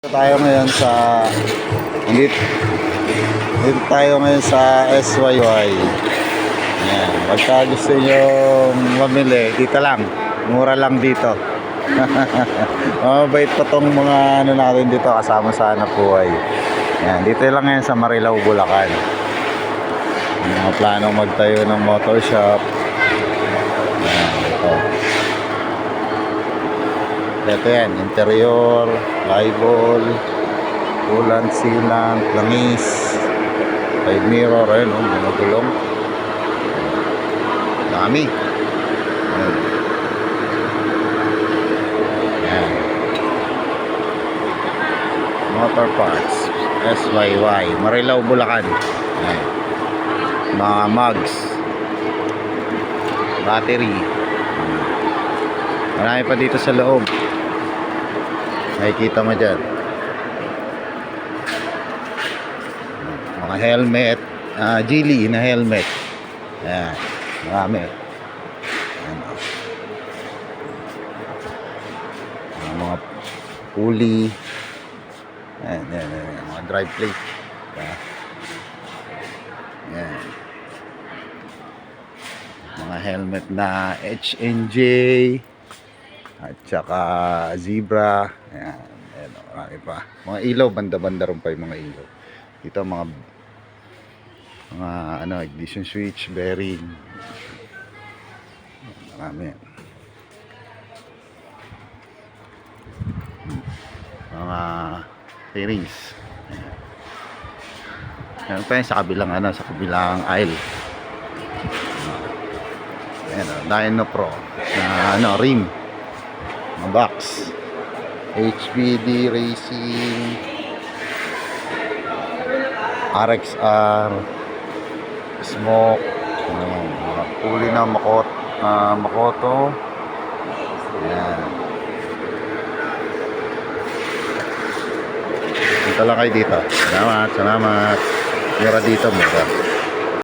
Tayo ngayon sa dito, dito tayo ngayon sa SYY. Ayan. Pagka gusto nyo mamili, dito lang. Mura lang dito. Mabait pa tong mga ano natin dito kasama sa hanap buhay. Ayan. Dito lang ngayon sa Marilao, Bulacan. Mga planong magtayo ng motor shop. Ayan. Ito yan, interior, eyeball, ulan, sealant, langis, side mirror, ayun, mga gulong. Dami. Ayan. Ayan. Motor parts, SYY, Marilao, Bulacan. Ayan. Mga mugs, battery. Marami pa dito sa loob. Nakikita mo dyan mga helmet, Geely na helmet. Ayan, marami. Ayan, mga pulley. Ayan, ayan, ayan, mga drive plate. Ayan, mga helmet na HNJ at saka zebra. Ayan, ayan, marami pa. Mga ilaw, banda-banda rin pa yung mga ilaw. Dito mga ano, ignition switch, bearing. Marami. Mga fairings. Ayan. Ayan pa yun sa kabilang ano, sa kabilang aisle. Ayan, Dyno Pro na ano, rim. Mga box, HPD Racing, RXR, Smoke, mga pulley na Makoto. Ayan. Punta lang kayo dito. Salamat. Mura dito, mura.